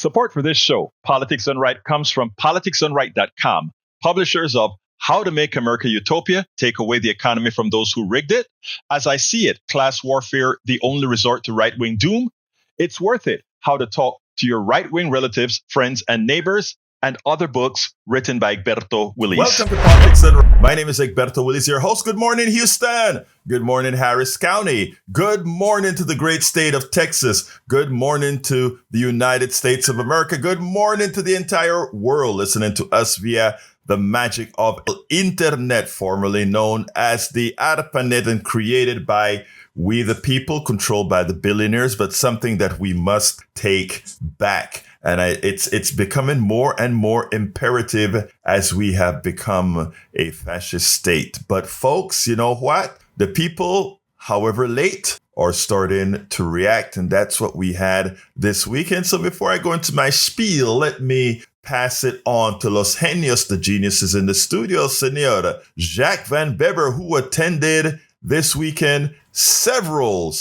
Support for this show, Politics Done Right, comes from politicsdoneright.com, publishers of How to Make America Utopia, Take Away the Economy from Those Who Rigged It, As I See It, Class Warfare, The Only Resort to Right-Wing Doom, It's Worth It, How to Talk to Your Right-Wing Relatives, Friends, and Neighbors, and other books written by Egberto, Willies. Welcome to Politics Done Right. My name is Egberto, Willies, your host. Good morning, Houston. Good morning, Harris County. Good morning to the great state of Texas. Good morning to the United States of America. Good morning to the entire world listening to us via the magic of internet, formerly known as the ARPANET, and created by we the people, controlled by the billionaires, but something that we must take back. And it's becoming more and more imperative as we have become a fascist state. But folks, you know what? The people, however late, are starting to react. And that's what we had this weekend. So before I go into my spiel, let me pass it on to Los Genios, the geniuses in the studio, Senor Jacques Van Beber, who attended this weekend several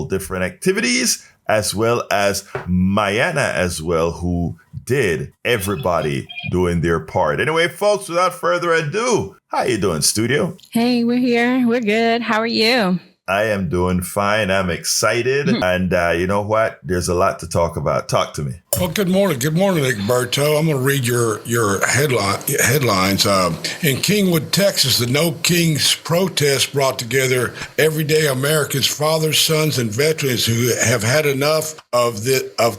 different activities, as well as Mayana as well, who did everybody doing their part. Anyway, folks, without further ado, how you doing, studio? Hey, we're here. We're good. How are you? I am doing fine. I'm excited. And you know what? There's a lot to talk about. Talk to me. Well, good morning. Good morning, Egberto. I'm going to read your headlines. In Kingwood, Texas, the No Kings protest brought together everyday Americans, fathers, sons, and veterans who have had enough of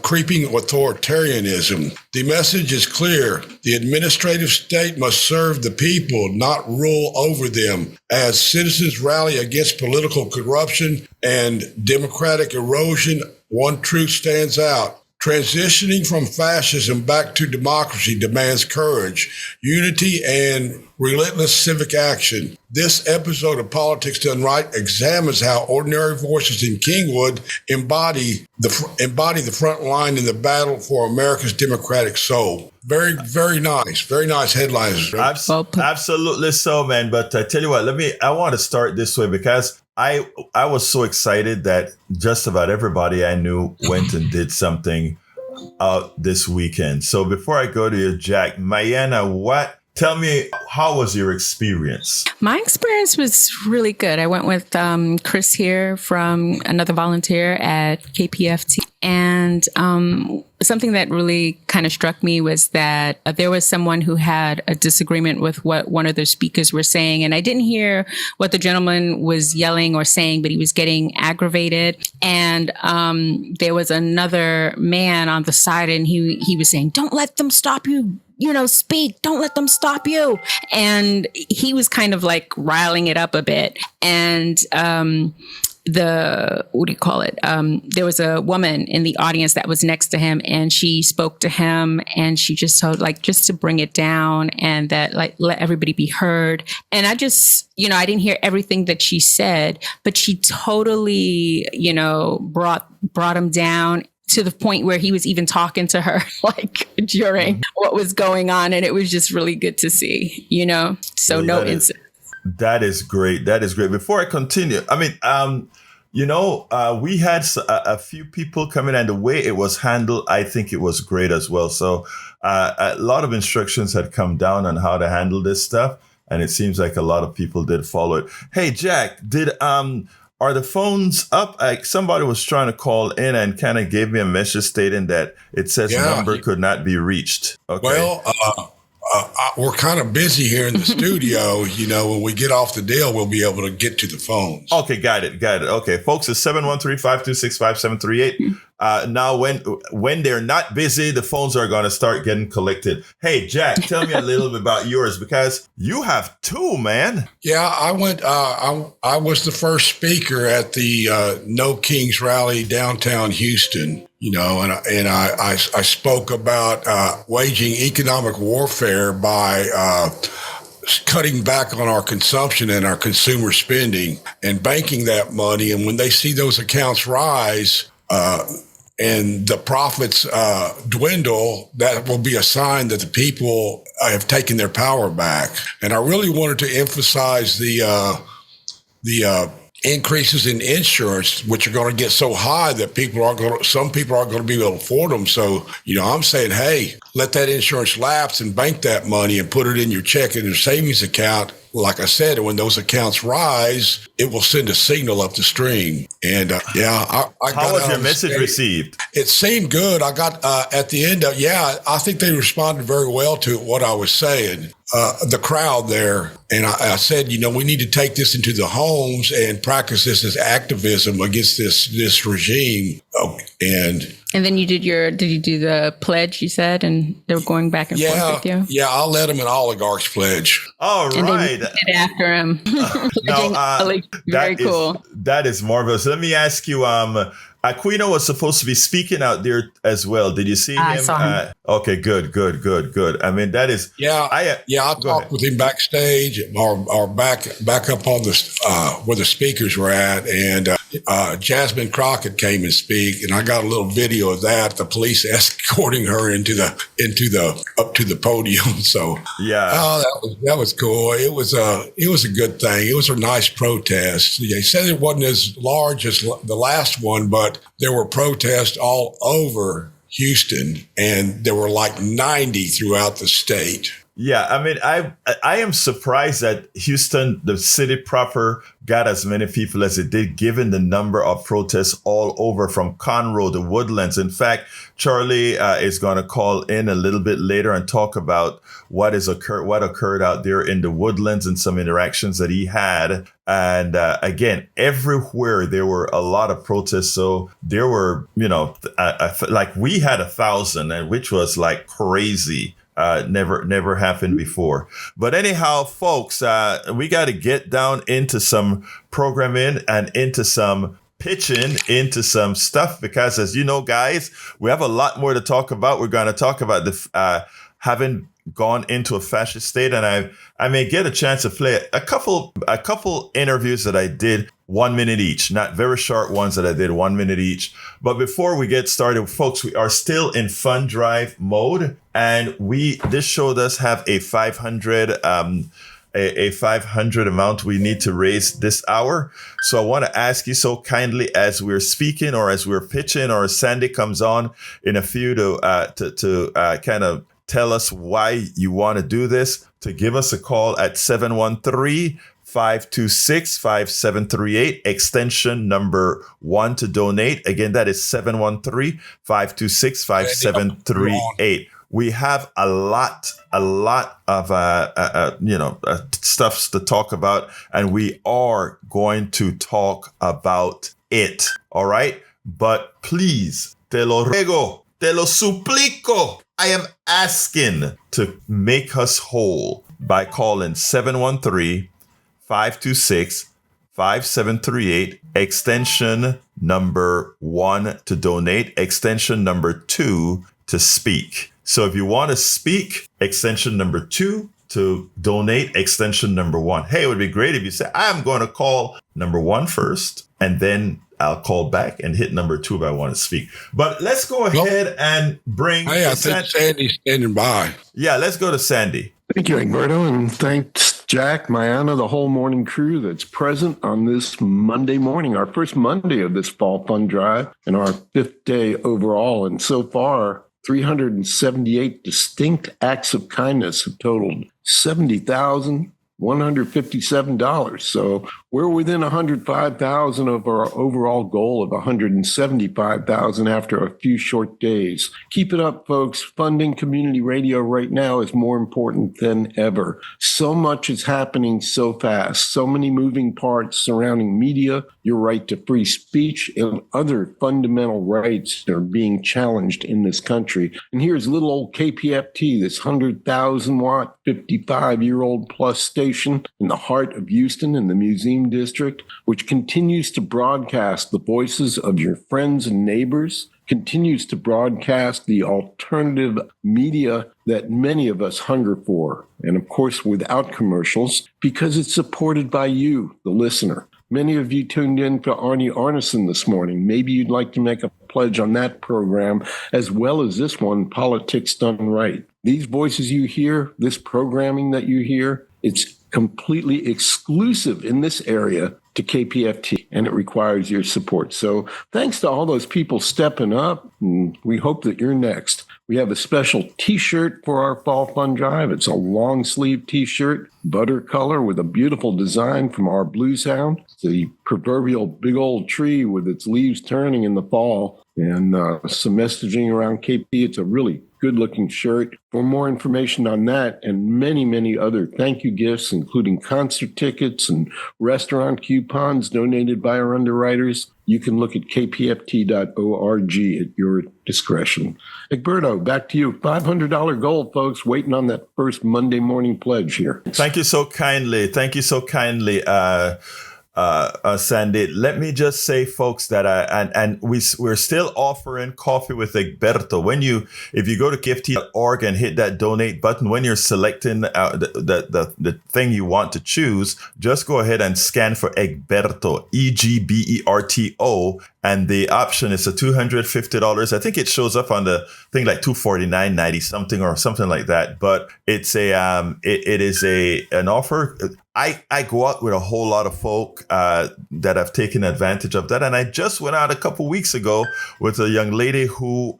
creeping authoritarianism. The message is clear. The administrative state must serve the people, not rule over them. As citizens rally against political corruption and democratic erosion, one truth stands out. Transitioning from fascism back to democracy demands courage, unity, and relentless civic action. This episode of Politics Done Right examines how ordinary voices in Kingwood embody the front line in the battle for America's democratic soul. Very nice headlines. Absolutely so, man. But I tell you what, I want to start this way because I was so excited that just about everybody I knew went and did something this weekend. So before I go to you, Jack, Mayana, tell me, how was your experience? My experience was really good. I went with Chris here from another volunteer at KPFT. And something that really kind of struck me was that there was someone who had a disagreement with what one of the speakers were saying. And I didn't hear what the gentleman was yelling or saying, but he was getting aggravated. And there was another man on the side and he was saying, "Don't let them stop you. Speak. Don't let them stop you." And he was kind of like riling it up a bit. And there was a woman in the audience that was next to him, and she spoke to him, and she just told just to bring it down and that let everybody be heard. And I just, I didn't hear everything that she said, but she totally, brought him down to the point where he was even talking to her during what was going on. And it was just really good to see, so no incident. That is great. Before I continue, we had a few people come in, and the way it was handled, I think it was great as well. So a lot of instructions had come down on how to handle this stuff, and it seems like a lot of people did follow it. Hey, Jack, are the phones up? Somebody was trying to call in and kind of gave me a message stating that it says number could not be reached. Okay. Well, we're kind of busy here in the studio. When we get off the deal, we'll be able to get to the phones. Okay, got it. Okay, folks, it's 713-526-5738. Now, when they're not busy, the phones are going to start getting collected. Hey, Jack, tell me a little bit about yours, because you have two, man. Yeah, I went. I was the first speaker at the No Kings rally downtown Houston. And I spoke about waging economic warfare by cutting back on our consumption and our consumer spending and banking that money. And when they see those accounts rise and the profits dwindle, that will be a sign that the people have taken their power back. And I really wanted to emphasize the increases in insurance, which are going to get so high that some people aren't going to be able to afford them. So, I'm saying, hey, let that insurance lapse and bank that money and put it in your checking or savings account. Like I said, when those accounts rise, it will send a signal up the stream. And I How was your message received? It seemed good. I got at the end of, I think they responded very well to what I was saying. The crowd there. And I said, we need to take this into the homes and practice this as activism against this regime. And then did you do the pledge, you said, and they were going back and forth with you? Yeah, I'll let them an oligarch's pledge. All and right. Then after him. Very cool. That is marvelous. Let me ask you, Aquino was supposed to be speaking out there as well. Did you see him? I saw him. Okay, good. I mean, that is... I talked with him backstage or back up on the where the speakers were at, and Jasmine Crockett came and speak, and I got a little video of that. The police escorting her into the up to the podium. So that was cool. It was a good thing. It was a nice protest. They said it wasn't as large as the last one, but there were protests all over Houston, and there were like 90 throughout the state. Yeah, I mean, I am surprised that Houston, the city proper, got as many people as it did, given the number of protests all over from Conroe to Woodlands. In fact, Charlie is going to call in a little bit later and talk about what occurred out there in the Woodlands and some interactions that he had. And again, everywhere there were a lot of protests. So there were, like we had 1,000, and which was like crazy. Never happened before. But anyhow, folks, we got to get down into some programming and into some pitching into some stuff, because as you know, guys, we have a lot more to talk about. We're going to talk about the having gone into a fascist state, and I may get a chance to play a couple interviews that I did 1 minute each, not very short ones that I did 1 minute each. But before we get started, folks, we are still in fund drive mode, and this show does have a 500 amount we need to raise this hour. So I want to ask you so kindly, as we're speaking or as we're pitching or as Sandy comes on in a few to kind of tell us why you want to do this, to give us a call at 713-526-5738, extension number 1 to donate. Again, that is 713-526-5738. We have a lot of stuff to talk about, and we are going to talk about it. All right, but please, te lo ruego, te lo suplico, I am asking to make us whole by calling 713-526-5738, extension number 1 to donate, extension number 2 to speak. So if you want to speak, extension number 2, to donate, extension number 1. Hey, it would be great if you say, I'm going to call number 1 first, and then I'll call back and hit number 2 if I want to speak. But let's go ahead and bring... Hey, I think Sandy's standing by. Yeah, let's go to Sandy. Thank you, Egberto, and thanks, Jack, Mayana, the whole morning crew that's present on this Monday morning, our first Monday of this fall fund drive, and our 5th day overall. And so far, 378 distinct acts of kindness have totaled $70,157. So we're within 105,000 of our overall goal of 175,000 after a few short days. Keep it up, folks. Funding community radio right now is more important than ever. So much is happening so fast. So many moving parts surrounding media, your right to free speech, and other fundamental rights that are being challenged in this country. And here's little old KPFT, this 100,000 watt, 55-year-old plus station in the heart of Houston in the Museum District, which continues to broadcast the voices of your friends and neighbors, continues to broadcast the alternative media that many of us hunger for, and of course without commercials, because it's supported by you, the listener. Many of you tuned in for Arnie Arneson this morning. Maybe you'd like to make a pledge on that program, as well as this one, Politics Done Right. These voices you hear, this programming that you hear, it's completely exclusive in this area to KPFT, and it requires your support. So thanks to all those people stepping up, and we hope that you're next. We have a special T-shirt for our Fall Fun Drive. It's a long sleeve T-shirt, butter color with a beautiful design from our blues hound. It's the proverbial big old tree with its leaves turning in the fall, and some messaging around KP. It's a really good-looking shirt. For more information on that and many, many other thank you gifts, including concert tickets and restaurant coupons donated by our underwriters, you can look at kpft.org at your discretion. Egberto, back to you. $500 goal, folks, waiting on that first Monday morning pledge here. Thank you so kindly. Sandy, let me just say, folks, that we're still offering coffee with Egberto. If you go to kft.org and hit that donate button, when you're selecting the thing you want to choose, just go ahead and scan for Egberto, Egberto, and the option is a $250. I think it shows up on the thing like $249.90 something or something like that. But it's it is an offer. I go out with a whole lot of folk that have taken advantage of that, and I just went out a couple weeks ago with a young lady who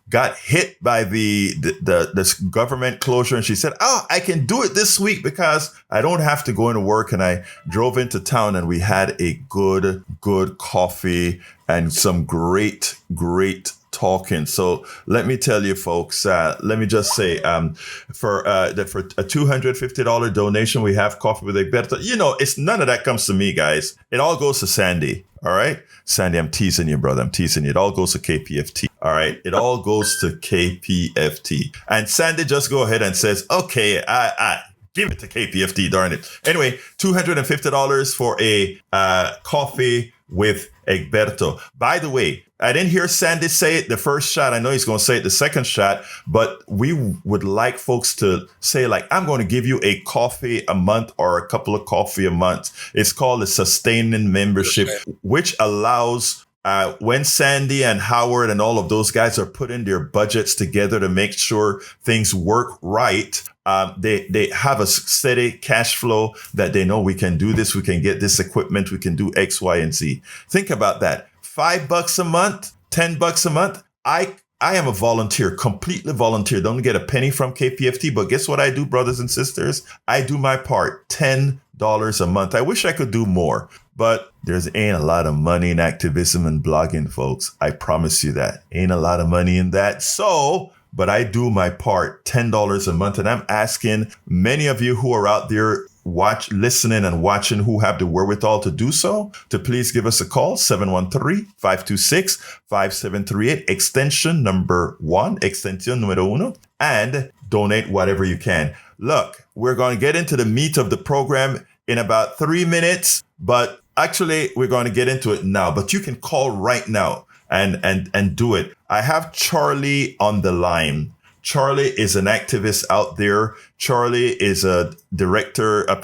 got hit by this government closure, and she said, "Oh, I can do it this week because I don't have to go into work." And I drove into town, and we had a good coffee and some great talking. So let me tell you, folks, let me just say, for a $250 donation, we have coffee with Egberto. It's none of that comes to me, guys. It all goes to Sandy. All right, Sandy, I'm teasing you, brother. I'm teasing you. It all goes to KPFT. All right, it all goes to KPFT. And Sandy just go ahead and says, okay, I give it to KPFT, darn it. Anyway, $250 for a coffee with Egberto. By the way, I didn't hear Sandy say it the first shot. I know he's going to say it the second shot, but we would like folks to say, like, I'm going to give you a coffee a month or a couple of coffee a month. It's called a sustaining membership, which allows when Sandy and Howard and all of those guys are putting their budgets together to make sure things work right, they have a steady cash flow that they know we can do this, we can get this equipment, we can do X, Y, and Z. Think about that. $5 a month, $10 a month. I am a volunteer, completely volunteer. Don't get a penny from KPFT, but guess what I do, brothers and sisters? I do my part, $10 a month. I wish I could do more, but there's ain't a lot of money in activism and blogging, folks. I promise you that. Ain't a lot of money in that. But I do my part, $10 a month. And I'm asking many of you who are out there listening and watching who have the wherewithal to do so, to please give us a call, 713-526-5738, extension number 1, extension numero 1, and donate whatever you can. Look, we're going to get into the meat of the program in about 3 minutes, but actually we're going to get into it now, but you can call right now and do it. I have Charlie on the line. Charlie is an activist out there. Charlie is a director on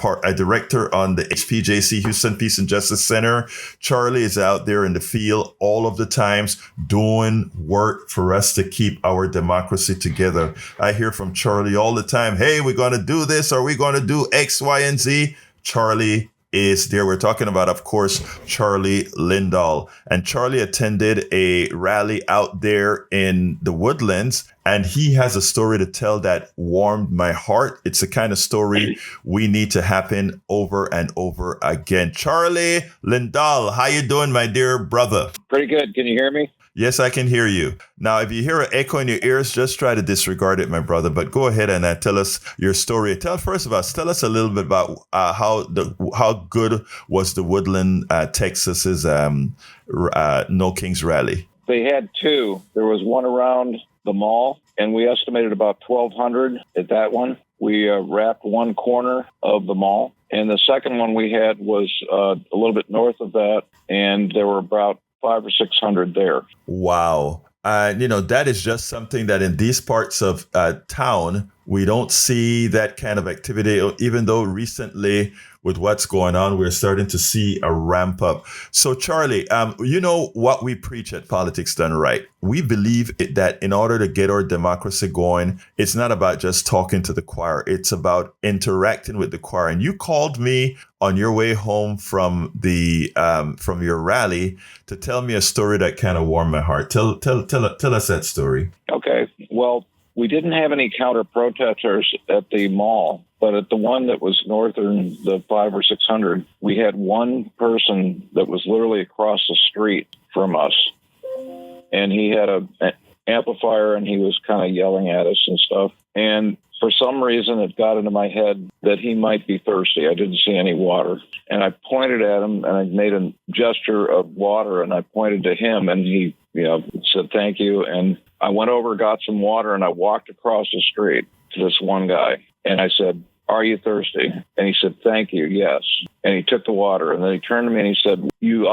the HPJC, Houston Peace and Justice Center. Charlie is out there in the field all of the times doing work for us to keep our democracy together. I hear from Charlie all the time, hey, we're going to do this, or we're going to do X, Y, and Z. Charlie is there. We're talking about, of course, Charlie Lindahl. And Charlie attended a rally out there in the Woodlands, and he has a story to tell that warmed my heart. It's the kind of story we need to happen over and over again. Charlie Lindahl, how you doing, my dear brother? Pretty good. Can you hear me? Yes, I can hear you. Now, if you hear an echo in your ears, just try to disregard it, my brother. But go ahead and tell us your story. Tell us a little bit about how good was the Woodland, Texas's No Kings rally. They had two. There was one around the mall, and we estimated about 1,200 at that one. We wrapped one corner of the mall, and the second one we had was a little bit north of that, and there were about 500 or 600 there. Wow. That is just something that in these parts of town, we don't see that kind of activity, even though recently with what's going on, we're starting to see a ramp up. So, Charlie, you know what we preach at Politics Done Right. We believe that in order to get our democracy going, it's not about just talking to the choir. It's about interacting with the choir. And you called me on your way home from your rally to tell me a story that kind of warmed my heart. Tell us that story. Okay. Well, we didn't have any counter protesters at the mall, but at the one that was northern, the 500 or 600, we had one person that was literally across the street from us. And he had an amplifier and he was kind of yelling at us and stuff. And for some reason, it got into my head that he might be thirsty. I didn't see any water. And I pointed at him and I made a gesture of water and I pointed to him and he, said, thank you. And I went over, got some water, and I walked across the street to this one guy. And I said, are you thirsty? And he said, thank you, yes. And he took the water. And then he turned to me and he said, you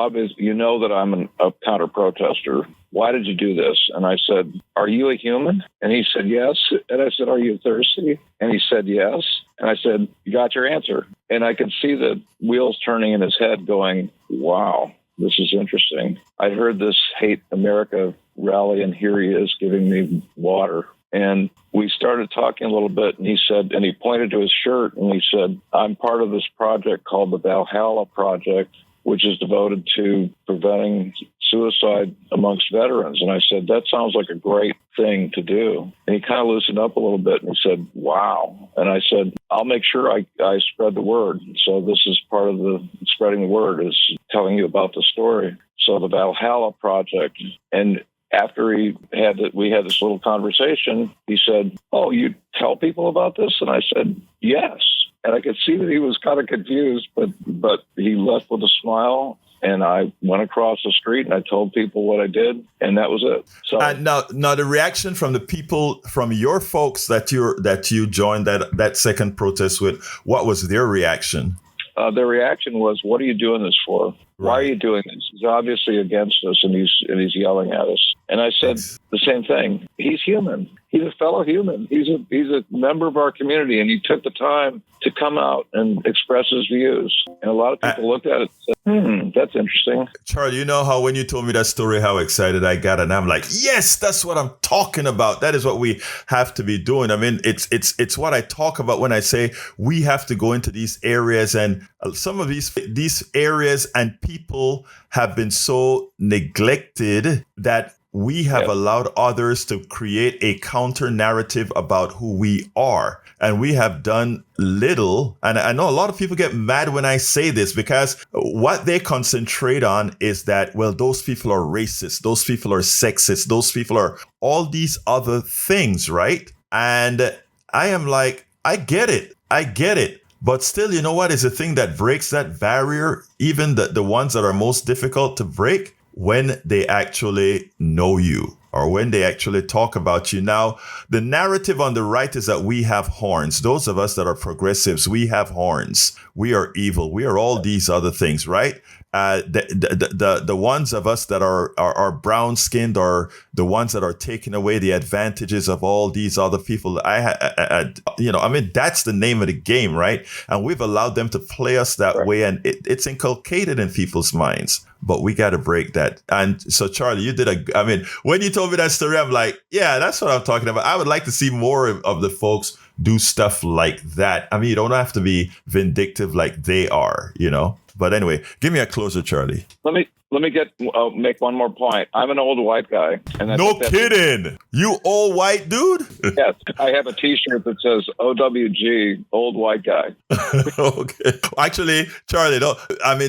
know that I'm a counter-protester. Why did you do this? And I said, are you a human? And he said, yes. And I said, are you thirsty? And he said, yes. And I said, you got your answer. And I could see the wheels turning in his head going, wow, this is interesting. I heard this Hate America rally, and here he is giving me water. And we started talking a little bit, and he said, and he pointed to his shirt, and he said, I'm part of this project called the Valhalla Project, which is devoted to preventing suicide amongst veterans. And I said, that sounds like a great thing to do. And he kind of loosened up a little bit, and he said, wow. And I said, I'll make sure I spread the word. So this is part of the spreading the word, is telling you about the story. So the Valhalla Project. And after we had this little conversation, he said, oh, you tell people about this? And I said, yes. And I could see that he was kind of confused, but he left with a smile. And I went across the street and I told people what I did, and that was it. So now the reaction from the people, from your folks that you joined that second protest with, what was their reaction? Their reaction was, what are you doing this for? Why are you doing this? He's obviously against us, and he's yelling at us. And I said the same thing. He's human. He's a fellow human. He's a member of our community, and he took the time to come out and express his views. And a lot of people looked at it and said, that's interesting. Charlie, you know how when you told me that story, how excited I got, and I'm like, yes, that's what I'm talking about. That is what we have to be doing. I mean, it's what I talk about when I say we have to go into these areas, and some of these areas and people have been so neglected that we have allowed others to create a counter narrative about who we are. And we have done little. And I know a lot of people get mad when I say this, because what they concentrate on is that, well, those people are racist. Those people are sexist. Those people are all these other things, right? And I am like, I get it. But still, you know what is the thing that breaks that barrier? Even the ones that are most difficult to break, when they actually know you, or when they actually talk about you. Now, the narrative on the right is that we have horns. Those of us that are progressives, we have horns. We are evil. We are all these other things, right? The ones of us that are brown skinned are the ones that are taking away the advantages of all these other people. I mean, that's the name of the game, right? And we've allowed them to play us that way, and it's inculcated in people's minds. But we got to break that. And so, Charlie, you did when you told me that story, I'm like, yeah, that's what I'm talking about. I would like to see more of the folks do stuff like that. I mean, you don't have to be vindictive like they are, But anyway, give me a closer, Charlie. Let me make one more point. I'm an old white guy. And no kidding. You old white dude? Yes. I have a T-shirt that says OWG, old white guy. Okay. Actually, Charlie,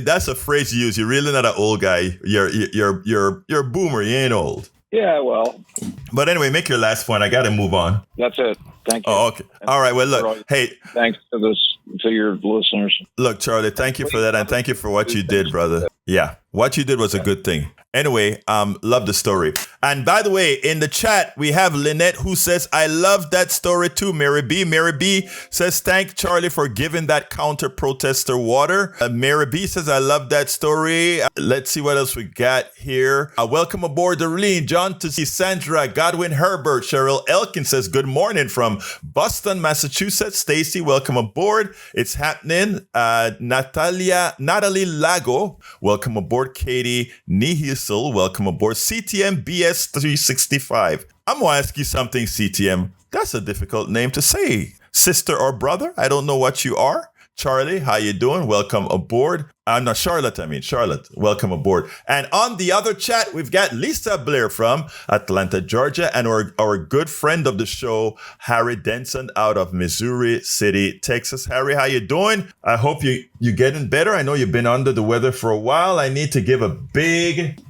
that's a phrase you use. You're really not an old guy. You're a boomer. You ain't old. Yeah, well. But anyway, make your last point. I got to move on. That's it. Thank you. Oh, okay. All right. Well, look. Hey. Thanks to your listeners. Look, Charlie, thank you for that. And thank you for what you did, brother. Yeah, what you did was a good thing. Anyway, love the story. And by the way, in the chat, we have Lynette who says, I love that story too, Mary B. Mary B says, thank Charlie for giving that counter-protester water. Mary B says, I love that story. Let's see what else we got here. Welcome aboard, Darlene, John to see Sandra, Godwin Herbert, Cheryl Elkin says, good morning from Boston, Massachusetts. Stacy, welcome aboard. It's happening. Natalie Lago, welcome aboard. Katie Nihis, welcome aboard. CTM BS 365. I'm going to ask you something, CTM. That's a difficult name to say. Sister or brother? I don't know what you are. Charlie, how you doing? Welcome aboard. No, Charlotte, welcome aboard. And on the other chat, we've got Lisa Blair from Atlanta, Georgia, and our good friend of the show, Harry Denson out of Missouri City, Texas. Harry, how you doing? I hope you're getting better. I know you've been under the weather for a while. I need to give a big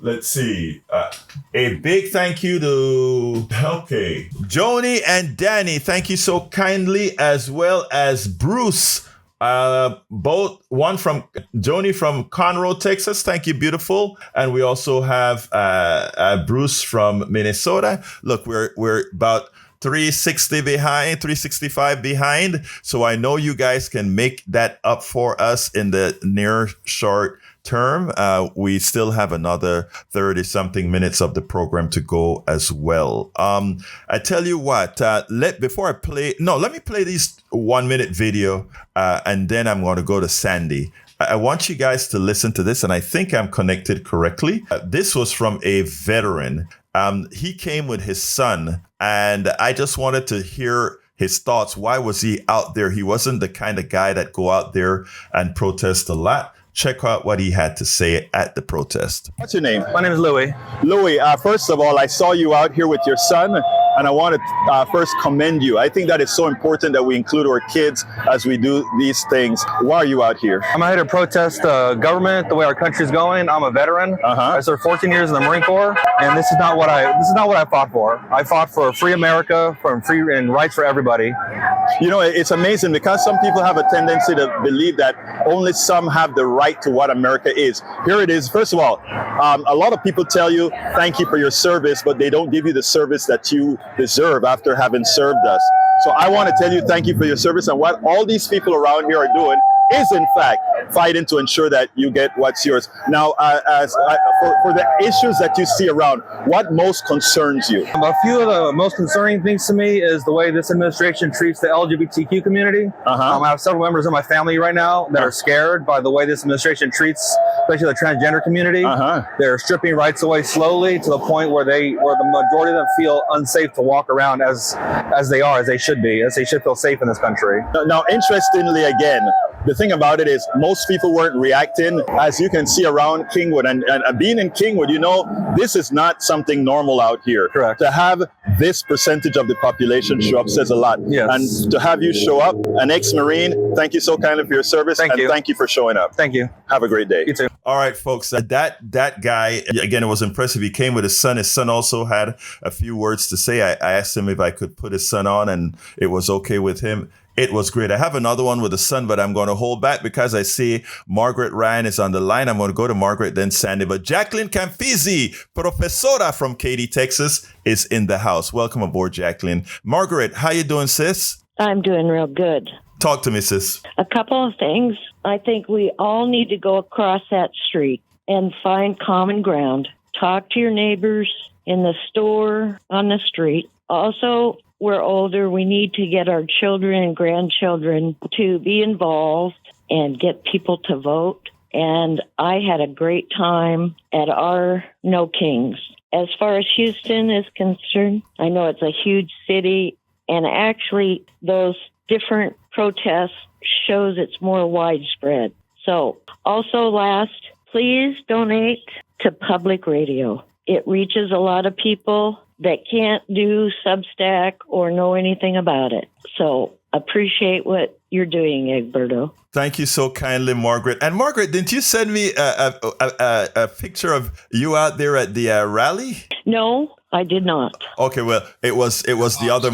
thank you to, Joni and Danny. Thank you so kindly, as well as Bruce. Both one from Joni from Conroe, Texas. Thank you, beautiful. And we also have Bruce from Minnesota. Look, we're about 365 behind. So I know you guys can make that up for us in the near short term. We still have another 30 something minutes of the program to go as well. I tell you what, let me play this 1 minute video, and then I'm going to go to Sandy. I want you guys to listen to this, and I think I'm connected correctly. This was from a veteran. He came with his son, and I just wanted to hear his thoughts. Why was he out there? He wasn't the kind of guy that go out there and protest a lot. Check out what he had to say at the protest. What's your name? My name is Louis. Louis, first of all, I saw you out here with your son, and I want to first commend you. I think that it's so important that we include our kids as we do these things. Why are you out here? I'm out here to protest the government, the way our country's going. I'm a veteran. I served 14 years in the Marine Corps, and this is not what I fought for. I fought for a free America, for free and rights for everybody. You know, it's amazing because some people have a tendency to believe that only some have the right to what America is. Here it is. First of all, a lot of people tell you, thank you for your service, but they don't give you the service that you deserve after having served us. So I want to tell you, thank you for your service. And what all these people around here are doing is, in fact, fighting to ensure that you get what's yours. Now, for the issues that you see around, what most concerns you? A few of the most concerning things to me is the way this administration treats the LGBTQ community. I have several members of my family right now that are scared by the way this administration treats, especially the transgender community. They're stripping rights away slowly to the point where the majority of them feel unsafe to walk around as they should be, as they should feel safe in this country. Now, interestingly, again, the thing about it is most people weren't reacting, as you can see around Kingwood. And being in Kingwood, you know, this is not something normal out here. Correct. To have this percentage of the population show up says a lot. Yes. And to have you show up, an ex-Marine, thank you so kindly for your service. Thank you for showing up. Thank you. Have a great day. You too. All right, folks, that guy, again, it was impressive. He came with his son. His son also had a few words to say. I asked him if I could put his son on, and it was okay with him. It was great. I have another one with a son, but I'm going to hold back because I see Margaret Ryan is on the line. I'm going to go to Margaret, then Sandy. But Jacqueline Camfizi, professora from Katy, Texas, is in the house. Welcome aboard, Jacqueline. Margaret, how you doing, sis? I'm doing real good. Talk to me, sis. A couple of things. I think we all need to go across that street and find common ground. Talk to your neighbors in the store, on the street. Also, we're older. We need to get our children and grandchildren to be involved and get people to vote. And I had a great time at our No Kings. As far as Houston is concerned, I know it's a huge city, and actually those different protests shows it's more widespread. So also last, please donate to public radio. It reaches a lot of people that can't do Substack or know anything about it. So appreciate what you're doing, Egberto. Thank you so kindly, Margaret. And Margaret, didn't you send me a picture of you out there at the rally? No, I did not. Okay, well, it was the other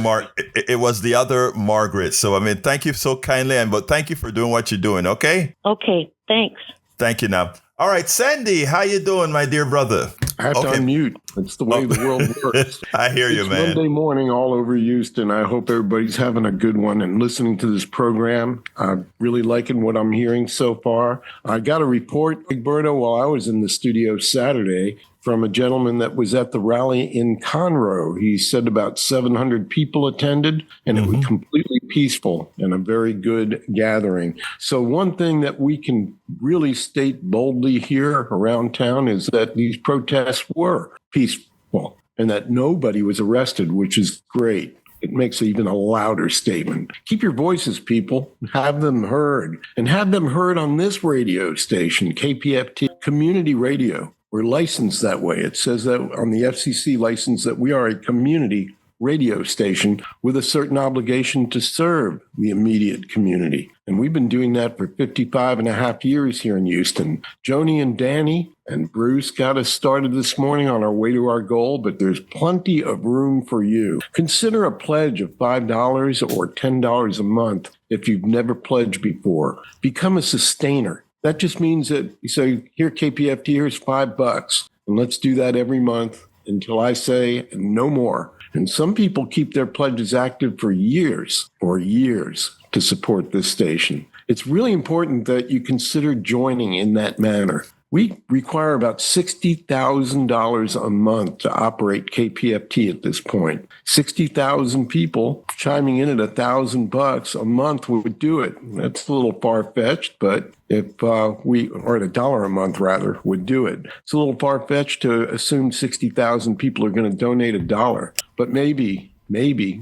Margaret. So I mean, thank you so kindly, but thank you for doing what you're doing. Okay. Okay. Thanks. Thank you. Now, All right, Sandy, how you doing, my dear brother? I have to unmute. It's the way the world works. I hear you, man. Monday morning all over Houston. I hope everybody's having a good one and listening to this program. I'm really liking what I'm hearing so far. I got a report, Egberto, while I was in the studio Saturday from a gentleman that was at the rally in Conroe. He said about 700 people attended, and it was completely peaceful and a very good gathering. So one thing that we can really state boldly here around town is that these protests were peaceful and that nobody was arrested, which is great. It makes even a louder statement. Keep your voices, people. Have them heard. And have them heard on this radio station, KPFT Community Radio. We're licensed that way. It says that on the FCC license that we are a community radio station with a certain obligation to serve the immediate community. And we've been doing that for 55 and a half years here in Houston. Joni and Danny and Bruce got us started this morning on our way to our goal, but there's plenty of room for you. Consider a pledge of $5 or $10 a month if you've never pledged before. Become a sustainer. That just means that you say, here, KPFT, here's $5. And let's do that every month until I say no more. And some people keep their pledges active for years to support this station. It's really important that you consider joining in that manner. We require about $60,000 a month to operate KPFT at this point. 60,000 people chiming in at $1,000 a month would do it. That's a little far-fetched, but if or at $1 a month rather, would do it. It's a little far-fetched to assume 60,000 people are going to donate $1, but maybe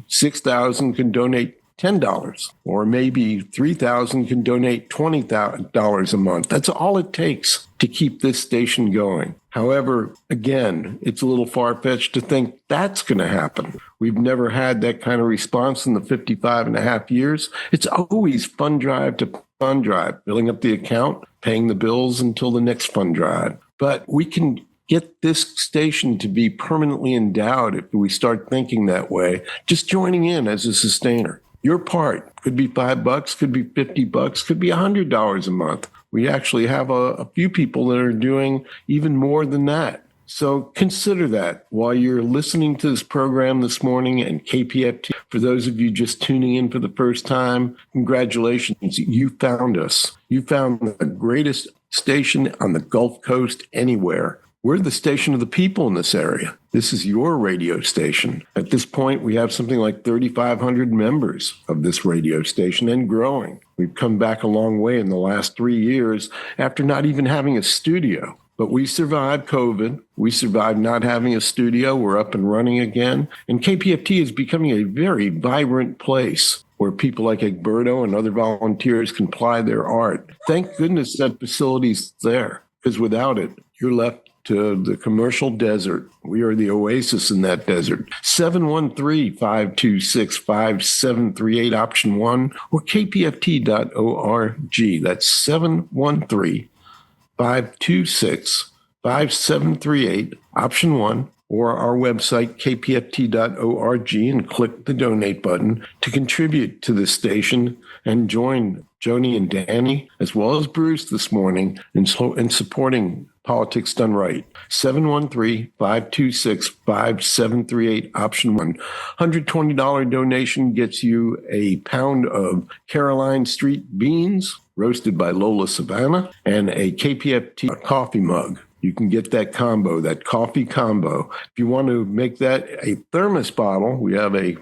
6,000 can donate $10, or maybe 3,000 can donate $20 a month. That's all it takes to keep this station going. However, again, it's a little far-fetched to think that's going to happen. We've never had that kind of response in the 55 and a half years. It's always fund drive to fund drive, filling up the account, paying the bills until the next fund drive. But we can get this station to be permanently endowed if we start thinking that way, just joining in as a sustainer. Your part could be $5, could be $50, could be $100 a month. We actually have a few people that are doing even more than that. So consider that while you're listening to this program this morning and KPFT. For those of you just tuning in for the first time, congratulations. You found us. You found the greatest station on the Gulf Coast anywhere. We're the station of the people in this area. This is your radio station. At this point, we have something like 3,500 members of this radio station and growing. We've come back a long way in the last 3 years after not even having a studio. But we survived COVID. We survived not having a studio. We're up and running again. And KPFT is becoming a very vibrant place where people like Egberto and other volunteers can ply their art. Thank goodness that facility's there, because without it, you're left to the commercial desert. We are the oasis in that desert. 713-526-5738, option 1, or kpft.org. That's 713-526-5738, option 1, or our website, kpft.org, and click the donate button to contribute to this station and join Joni and Danny, as well as Bruce this morning, in supporting Politics Done Right. 713-526-5738, option 1. $120 donation gets you a pound of Caroline Street beans, roasted by Lola Savannah, and a KPFT coffee mug. You can get that combo, that coffee combo. If you want to make that a thermos bottle, we have a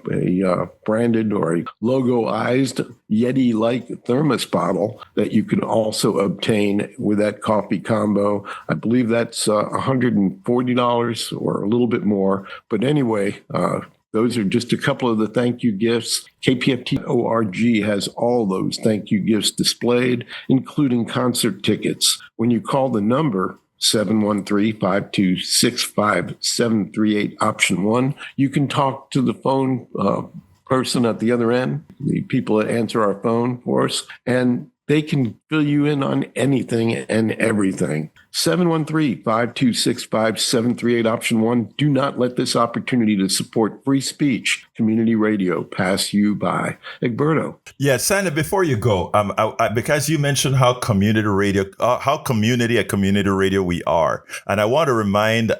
branded or a logoized Yeti-like thermos bottle that you can also obtain with that coffee combo. I believe that's $140 or a little bit more. But anyway, those are just a couple of the thank you gifts. KPFT.org has all those thank you gifts displayed, including concert tickets. When you call the number 713-526-5738, option 1, you can talk to the phone person at the other end, the people that answer our phone for us, and they can fill you in on anything and everything. 713-526-5738, option 1. Do not let this opportunity to support free speech, community radio, pass you by. Egberto. Yeah, Sandra, before you go, because you mentioned how community radio, a community radio we are. And I want to remind,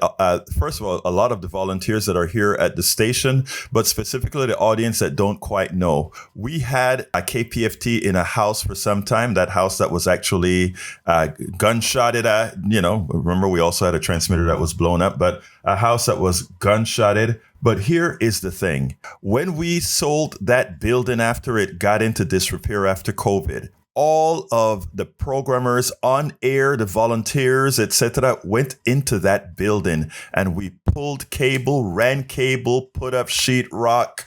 first of all, a lot of the volunteers that are here at the station, but specifically the audience that don't quite know. We had a KPFT in a house for some time, that house that was actually gunshotted at, remember we also had a transmitter that was blown up, but a house that was gunshotted. But here is the thing. When we sold that building after it got into disrepair after COVID, all of the programmers on air, the volunteers, etc., went into that building, and we pulled cable, ran cable, put up sheetrock,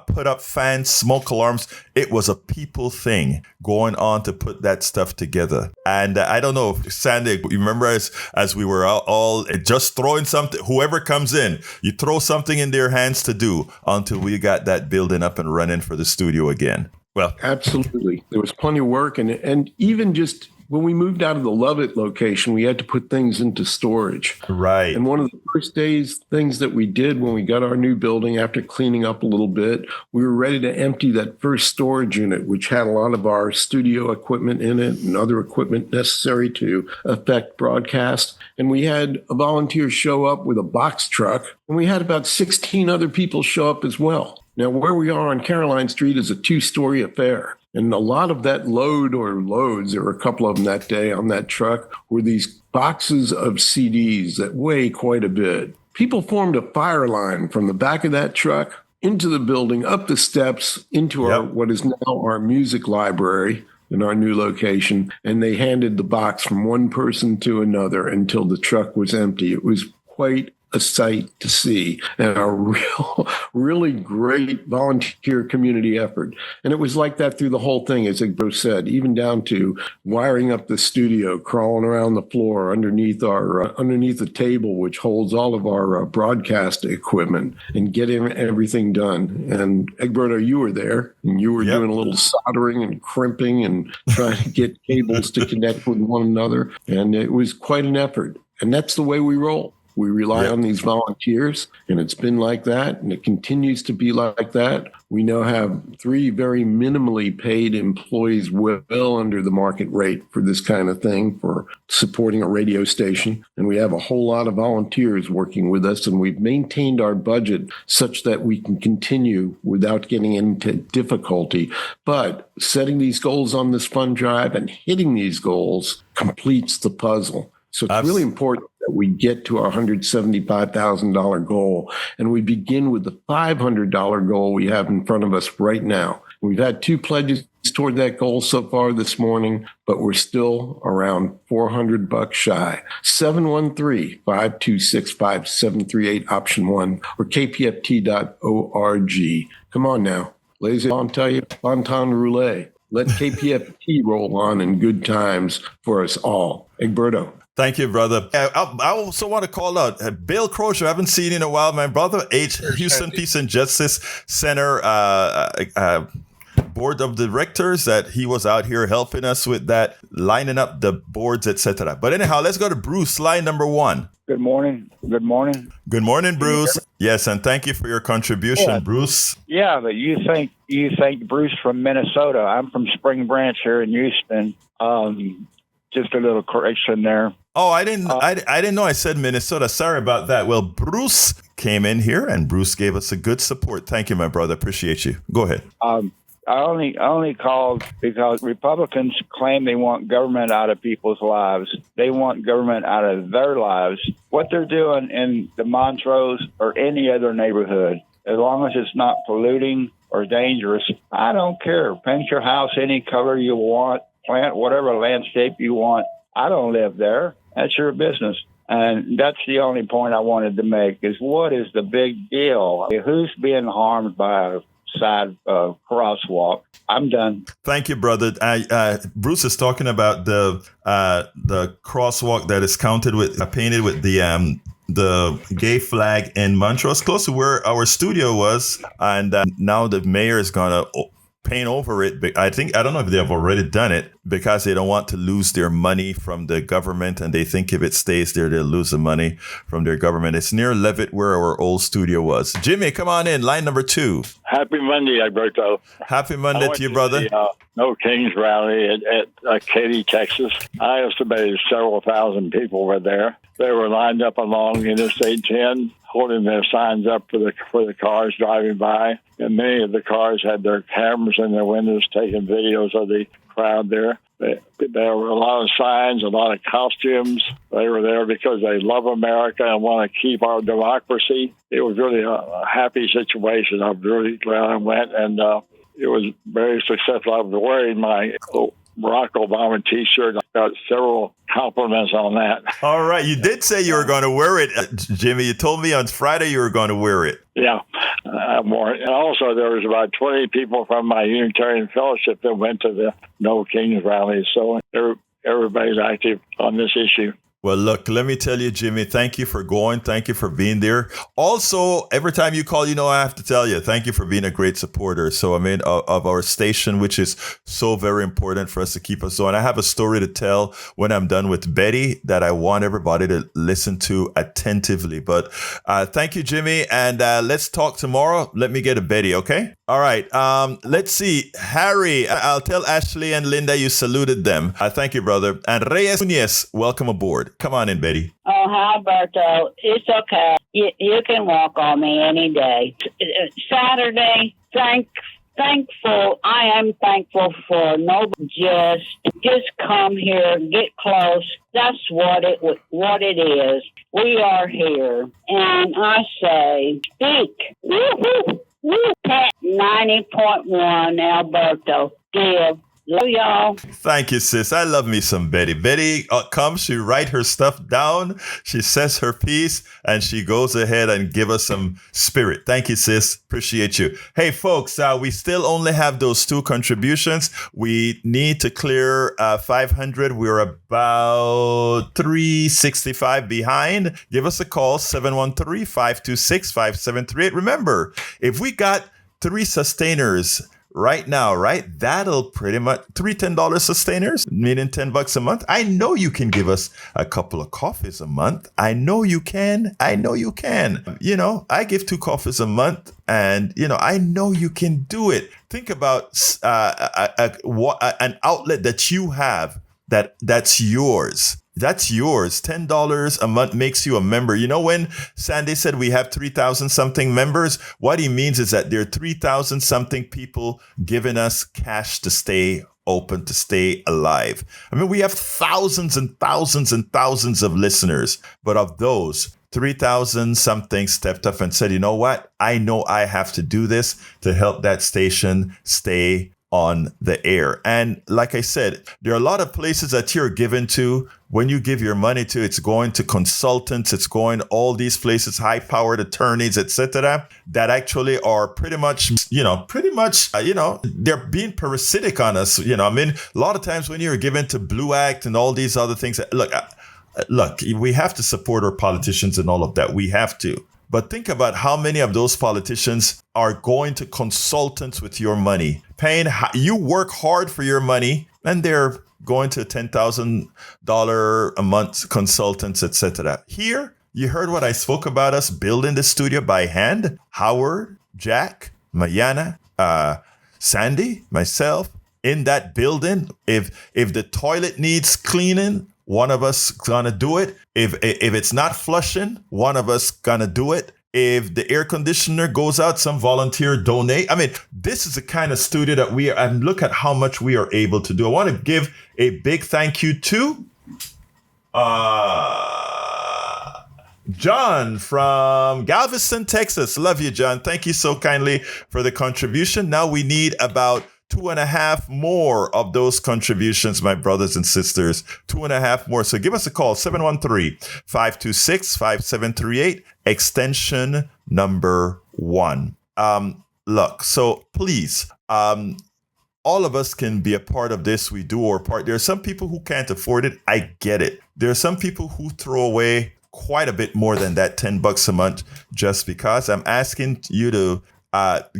put up fans, smoke alarms. It was a people thing going on to put that stuff together. And I don't know, Sandy, you remember as we were all just throwing something, whoever comes in, you throw something in their hands to do until we got that building up and running for the studio again. Well, absolutely. There was plenty of work. And even just when we moved out of the Lovett location, we had to put things into storage. Right. And one of the first things that we did when we got our new building after cleaning up a little bit, we were ready to empty that first storage unit, which had a lot of our studio equipment in it and other equipment necessary to affect broadcast. And we had a volunteer show up with a box truck, and we had about 16 other people show up as well. Now, where we are on Caroline Street is a 2-story affair. And a lot of that load or loads, there were a couple of them that day on that truck, were these boxes of CDs that weigh quite a bit. People formed a fire line from the back of that truck into the building, up the steps, into our what is now our music library in our new location. And they handed the box from one person to another until the truck was empty. It was quite a sight to see, and a really great volunteer community effort. And it was like that through the whole thing, as Egberto said, even down to wiring up the studio, crawling around the floor underneath the table, which holds all of our broadcast equipment, and getting everything done. And Egberto, you were there, and you were doing a little soldering and crimping and trying to get cables to connect with one another. And it was quite an effort. And that's the way we roll. We rely on these volunteers, and it's been like that, and it continues to be like that. We now have 3 very minimally paid employees well under the market rate for this kind of thing, for supporting a radio station. And we have a whole lot of volunteers working with us, and we've maintained our budget such that we can continue without getting into difficulty. But setting these goals on this fund drive and hitting these goals completes the puzzle. So it's really important that we get to our $175,000 goal, and we begin with the $500 goal we have in front of us right now. We've had 2 pledges toward that goal so far this morning, but we're still around $400 shy. 713-526-5738, option 1, or kpft.org. Come on now. Laissez Fontaine Roulet. Let KPFT roll on in good times for us all. Egberto. Thank you, brother. I also want to call out Bill Crozier. I haven't seen in a while. My brother, Houston Peace and Justice Center board of directors, that he was out here helping us with that, lining up the boards, etc. But anyhow, let's go to Bruce, line number 1. Good morning. Good morning. Good morning, Bruce. Yes, and thank you for your contribution, Bruce. Yeah, but you think Bruce from Minnesota. I'm from Spring Branch here in Houston. Just a little correction there. Oh, I didn't know I said Minnesota. Sorry about that. Well, Bruce came in here, and Bruce gave us a good support. Thank you, my brother. Appreciate you. Go ahead. I only called because Republicans claim they want government out of people's lives. They want government out of their lives. What they're doing in the Montrose or any other neighborhood, as long as it's not polluting or dangerous, I don't care. Paint your house any color you want. Plant whatever landscape you want. I don't live there. That's your business. And that's the only point I wanted to make, is what is the big deal? Who's being harmed by a side crosswalk? I'm done. Thank you, brother. Bruce is talking about the crosswalk that is painted with the gay flag in Montrose, close to where our studio was. And now the mayor is going to paying over it. But I don't know if they have already done it because they don't want to lose their money from the government. And they think if it stays there, they'll lose the money from their government. It's near Levitt, where our old studio was. Jimmy, come on in. Line number 2. Happy Monday, Egberto. Happy Monday to you, brother. The, No Kings rally at Katy, Texas. I estimated several thousand people were there. They were lined up along Interstate 10, holding their signs up for the cars driving by. And many of the cars had their cameras in their windows taking videos of the crowd there. There were a lot of signs, a lot of costumes. They were there because they love America and want to keep our democracy. It was really a happy situation. I'm really glad I went, and it was very successful. I was wearing my Barack Obama T-shirt. I got several compliments on that. All right. You did say you were going to wear it, Jimmy. You told me on Friday you were going to wear it. Yeah, more. And also, there was about 20 people from my Unitarian Fellowship that went to the No Kings rally. So everybody's active on this issue. Well, look, let me tell you, Jimmy, thank you for going. Thank you for being there. Also, every time you call, I have to tell you, thank you for being a great supporter. So, of our station, which is so very important for us to keep us on. I have a story to tell when I'm done with Betty that I want everybody to listen to attentively. But thank you, Jimmy. And let's talk tomorrow. Let me get a Betty, okay? All right. Let's see. Harry, I'll tell Ashley and Linda you saluted them. Thank you, brother. And Reyes Nunez, welcome aboard. Come on in, Betty. Oh, hi, Berto. It's okay. You can walk on me any day. Saturday, thankful. I am thankful for nobody. Just come here, get close. That's what it is. We are here, and I say, speak. Woo-hoo. Woo. 90.1 Alberto. Give. Love y'all. Thank you, sis. I love me some Betty. Betty comes, she writes her stuff down, she says her piece, and she goes ahead and give us some spirit. Thank you, sis. Appreciate you. Hey, folks, we still only have those 2 contributions. We need to clear 500. We're about 365 behind. Give us a call, 713-526-5738. Remember, if we got 3 sustainers right now, right? That'll pretty much 3 $10 sustainers, meaning $10 a month. I know you can give us a couple of coffees a month. I know you can. I give 2 coffees a month, and I know you can do it. Think about an outlet that you have that's yours. That's yours. $10 a month makes you a member. When Sandy said we have 3,000 something members, what he means is that there are 3,000 something people giving us cash to stay open, to stay alive. We have thousands and thousands and thousands of listeners, but of those, 3,000 something stepped up and said, you know what? I know I have to do this to help that station stay on the air. And like I said, there are a lot of places that you're given to. When you give your money to, it's going to consultants, it's going all these places, high-powered attorneys, etc., that actually are pretty much, they're being parasitic on us. A lot of times when you're given to Blue Act and all these other things, look, we have to support our politicians and all of that. We have to. But think about how many of those politicians are going to consultants with your money, you work hard for your money, and they're going to $10,000 a month consultants, etc. Here, you heard what I spoke about us building the studio by hand. Howard, Jack, Mayana, Sandy, myself, in that building. If the toilet needs cleaning, one of us gonna do it. If it's not flushing, one of us gonna do it. If the air conditioner goes out, some volunteer donate. This is the kind of studio that we are, and look at how much we are able to do. I want to give a big thank you to John from Galveston, Texas. Love you, John. Thank you so kindly for the contribution. Now we need about 2.5 more of those contributions, my brothers and sisters. 2.5 more. So give us a call, 713-526-5738, extension number 1. Look, so please, all of us can be a part of this. We do our part. There are some people who can't afford it. I get it. There are some people who throw away quite a bit more than that $10 a month just because. I'm asking you to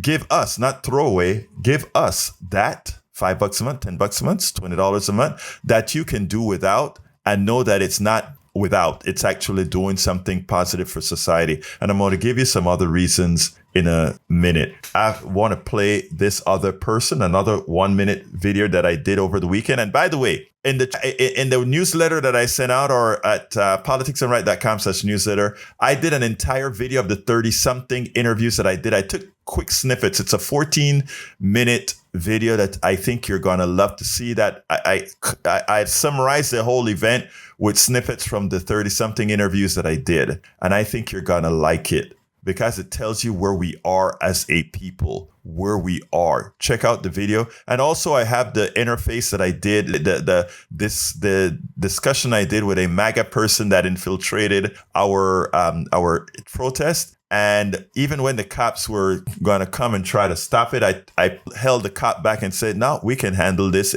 give us, not throw away, give us that $5 a month, $10 a month, $20 a month that you can do without, and know that it's not without, it's actually doing something positive for society. And I'm going to give you some other reasons in a minute. I want to play this other person, another 1-minute video that I did over the weekend. And by the way, in the newsletter that I sent out, or at politicsandright.com/newsletter, I did an entire video of the 30-something interviews that I did. I took quick snippets. It's a 14-minute video that I think you're going to love to see. That I summarized the whole event with snippets from the 30-something interviews that I did. And I think you're going to like it, because it tells you where we are as a people, where we are. Check out the video. And also I have the interface that I did, the discussion I did with a MAGA person that infiltrated our protest. And even when the cops were going to come and try to stop it, I held the cop back and said, no, we can handle this.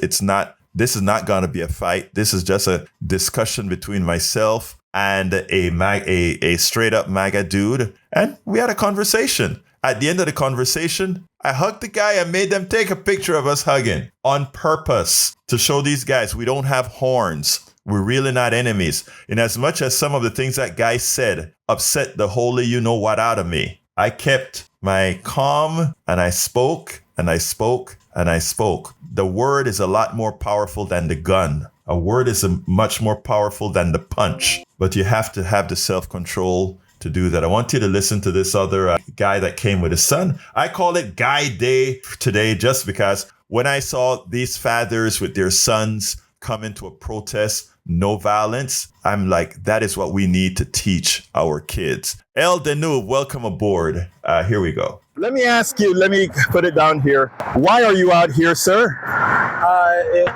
This is not going to be a fight. This is just a discussion between myself and a straight up MAGA dude. And we had a conversation. At the end of the conversation, I hugged the guy and made them take a picture of us hugging on purpose to show these guys we don't have horns. We're really not enemies. In as much as some of the things that guy said upset the holy you-know-what out of me, I kept my calm, and I spoke and I spoke and I spoke. The word is a lot more powerful than the gun. A word is much more powerful than the punch, but you have to have the self-control to do that. I want you to listen to this other guy that came with his son. I call it Guy Day today just because when I saw these fathers with their sons come into a protest, no violence, I'm like, that is what we need to teach our kids. El Danube, welcome aboard. Here we go. Let me ask you, let me put it down here. Why are you out here, sir?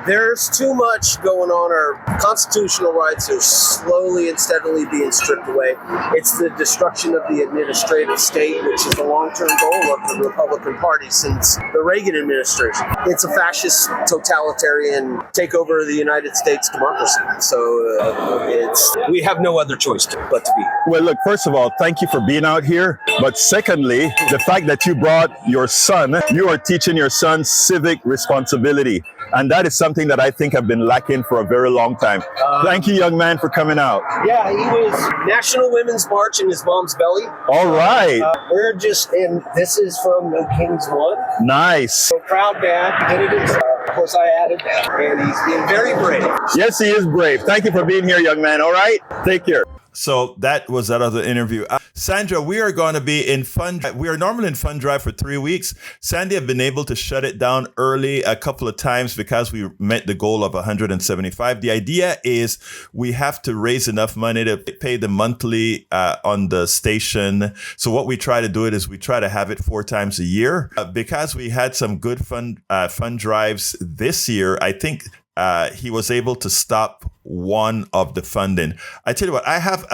There's too much going on. Our constitutional rights are slowly and steadily being stripped away. It's the destruction of the administrative state, which is the long-term goal of the Republican Party since the Reagan administration. It's a fascist, totalitarian takeover of the United States democracy. So we have no other choice but to be here. Well, look, first of all, thank you for being out here. But secondly, the fact that you brought your son, you are teaching your son civic responsibility. And that is something that I think have been lacking for a very long time. Thank you, young man, for coming out. Yeah, he was National Women's March in his mom's belly. All right. And this is from Kingwood. Nice. So proud dad, he did it himself. Of course, I added that. And he's being very brave. Yes, he is brave. Thank you for being here, young man. All right? Take care. So that was that other interview. Sandra, we are going to be in we are normally in Fund Drive for 3 weeks. Sandy have been able to shut it down early a couple of times because we met the goal of 175. The idea is we have to raise enough money to pay the monthly on the station. So what we try to do is we try to have it 4 times a year. Because we had some good fund drives this year, I think he was able to stop one of the funding. I tell you what, I have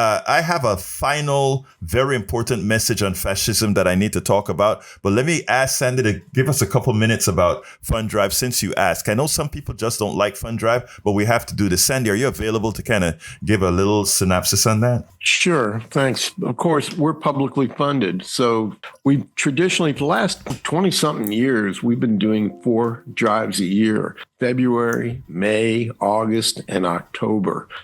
a final, very important message on fascism that I need to talk about. But let me ask Sandy to give us a couple minutes about Fund Drive since you asked. I know some people just don't like Fund Drive, but we have to do this. Sandy, are you available to kind of give a little synopsis on that? Sure. Thanks. Of course, we're publicly funded. So we traditionally, for the last 20-something years, we've been doing 4 drives a year: February, May, August, and October.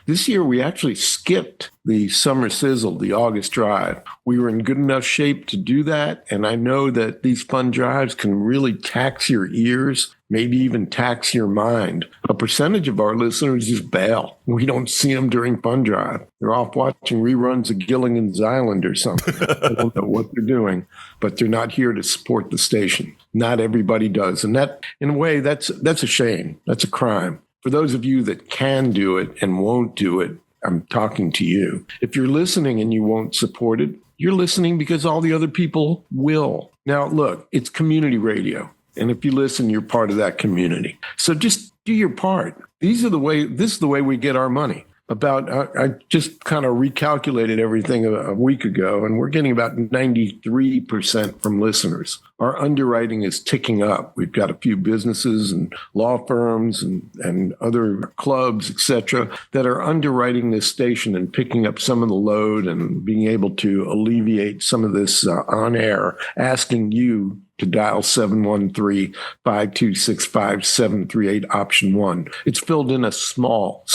This year, we actually skipped the summer sizzle, the August drive. We were in good enough shape to do that. And I know that these fund drives can really tax your ears, maybe even tax your mind. A percentage of our listeners just bail. We don't see them during fund drive. They're off watching reruns of Gilligan's Island or something. I don't know what they're doing, but they're not here to support the station. Not everybody does. And that, in a way, that's a shame. That's a crime. For those of you that can do it and won't do it, I'm talking to you. If you're listening and you won't support it, you're listening because all the other people will. Now, look, it's community radio. And if you listen, you're part of that community. So just do your part. This is the way we get our money. I just kind of recalculated everything a week ago, and we're getting about 93% from listeners. Our underwriting is ticking up. We've got a few businesses and law firms and other clubs, et cetera, that are underwriting this station and picking up some of the load and being able to alleviate some of this on air, asking you to dial 713-526-5738, option 1. It's filled in a small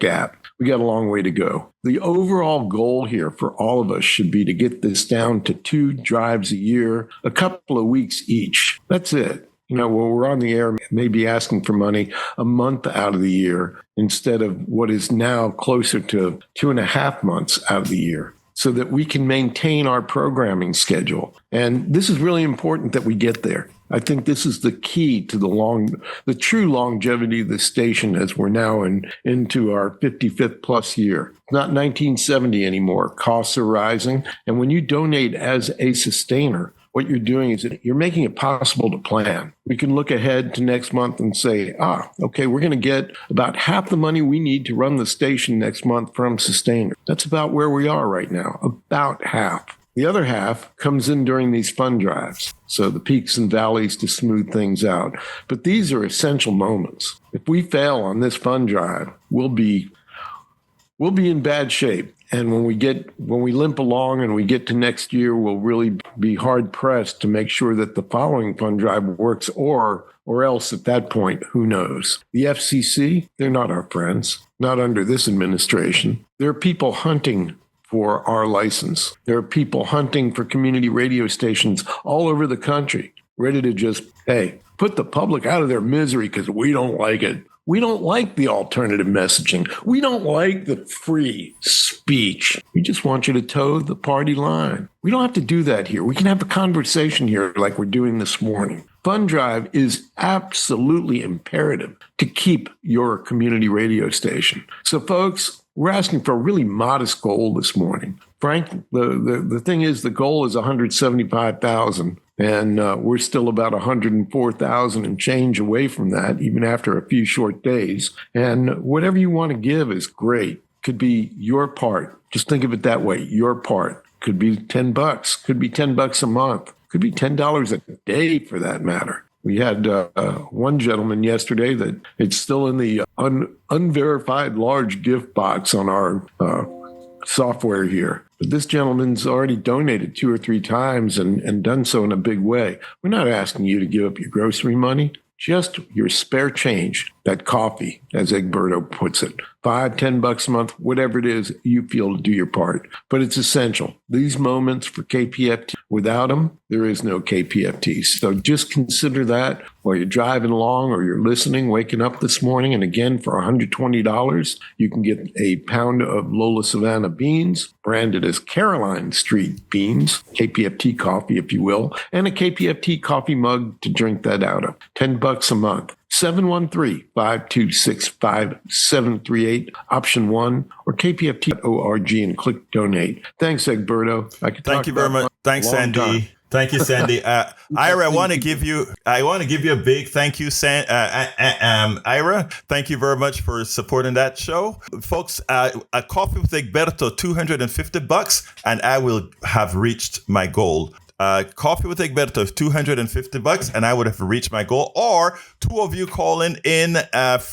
gap. We got a long way to go. The overall goal here for all of us should be to get this down to 2 drives a year, a couple of weeks each. That's it. When we're on the air, maybe asking for money a month out of the year instead of what is now closer to 2.5 months out of the year, so that we can maintain our programming schedule. And this is really important that we get there. I think this is the key to the true longevity of the station as we're now into our 55th plus year. It's not 1970 anymore. Costs are rising. And when you donate as a sustainer, what you're doing is you're making it possible to plan. We can look ahead to next month and say, okay, we're going to get about half the money we need to run the station next month from sustainer. That's about where we are right now, about half. The other half comes in during these fund drives, so the peaks and valleys to smooth things out. But these are essential moments. If we fail on this fund drive, we'll be in bad shape. And when we limp along and we get to next year, we'll really be hard pressed to make sure that the following fund drive works, or else at that point, who knows? The FCC, they're not our friends, not under this administration. There are people hunting for our license. There are people hunting for community radio stations all over the country, ready to just, put the public out of their misery because we don't like it. We don't like the alternative messaging. We don't like the free speech. We just want you to toe the party line. We don't have to do that here. We can have a conversation here like we're doing this morning. Fund drive is absolutely imperative to keep your community radio station. So folks, we're asking for a really modest goal this morning. Frank, the thing is, the goal is 175,000, and we're still about 104,000 and change away from that, even after a few short days. And whatever you want to give is great. Could be your part. Just think of it that way. Your part could be $10. Could be $10 a month. Could be $10 a day, for that matter. We had one gentleman yesterday that it's still in the unverified large gift box on our software here. But this gentleman's already donated 2 or 3 times and done so in a big way. We're not asking you to give up your grocery money, just your spare change, that coffee, as Egberto puts it. $5, $10 a month, whatever it is you feel to do your part. But it's essential. These moments for KPFT, without them, there is no KPFT. So just consider that while you're driving along or you're listening, waking up this morning. And again, for $120, you can get a pound of Lola Savannah beans, branded as Caroline Street beans, KPFT coffee, if you will, and a KPFT coffee mug to drink that out of. $10 a month. 713-526-5738, option 1, or kpft.org and click donate. Thanks, Egberto. Thank you very much. Thanks, Sandy. Thank you, Sandy. Ira, I want to give you a big thank you, Ira. Thank you very much for supporting that show. Folks, a coffee with Egberto, $250, and I will have reached my goal. Coffee with Egberto, $250, and I would have reached my goal. Or 2 of you calling in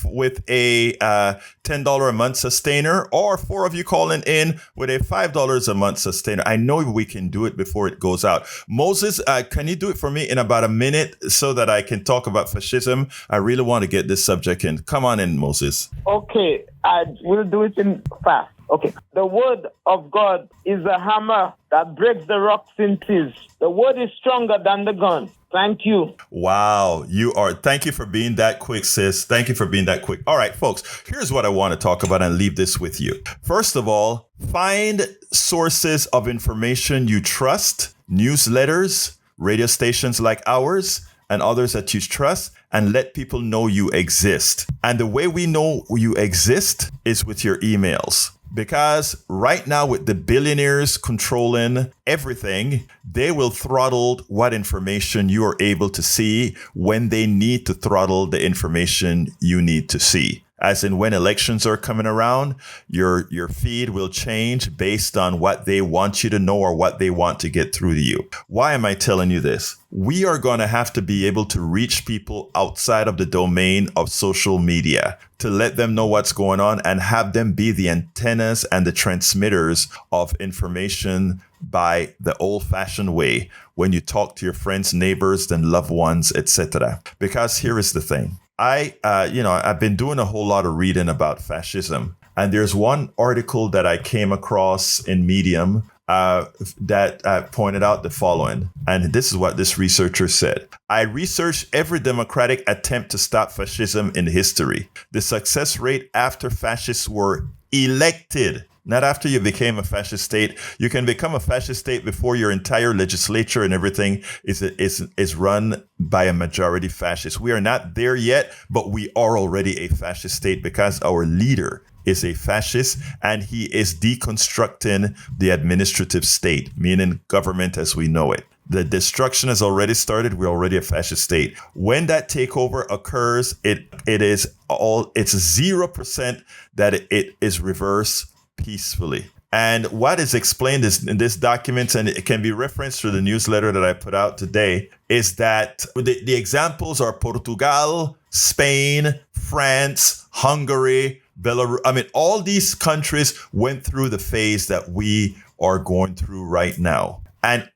with a $10 a month sustainer, or 4 of you calling in with a $5 a month sustainer. I know we can do it before it goes out. Moses, can you do it for me in about a minute so that I can talk about fascism? I really want to get this subject in. Come on in, Moses. Okay, I will do it in fast. Okay. The word of God is a hammer that breaks the rocks in pieces. The word is stronger than the gun. Thank you. Wow, you are. Thank you for being that quick, sis. Thank you for being that quick. All right, folks, here's what I want to talk about and leave this with you. First of all, find sources of information you trust, newsletters, radio stations like ours, and others that you trust, and let people know you exist. And the way we know you exist is with your emails. Because right now, with the billionaires controlling everything, they will throttle what information you are able to see when they need to throttle the information you need to see. as in when elections are coming around, your feed will change based on what they want you to know or what they want to get through to you. Why am I telling you this? We are going to have to be able to reach people outside of the domain of social media to let them know what's going on and have them be the antennas and the transmitters of information by the old-fashioned way when you talk to your friends, neighbors, and loved ones, etc. Because here is the thing. I've been doing a whole lot of reading about fascism, and there's one article that I came across in Medium that pointed out the following. And this is what this researcher said. I researched every democratic attempt to stop fascism in history. The success rate after fascists were elected, not after you became a fascist state. You can become a fascist state before your entire legislature and everything is run by a majority fascist. We are not there yet, but we are already a fascist state because our leader is a fascist and he is deconstructing the administrative state, meaning government as we know it. The destruction has already started. We're already a fascist state. When that takeover occurs, it's 0% that it is reversed peacefully. And what is explained in this document, and it can be referenced through the newsletter that I put out today, is that the examples are Portugal, Spain, France, Hungary, Belarus. I mean, all these countries went through the phase that we are going through right now. And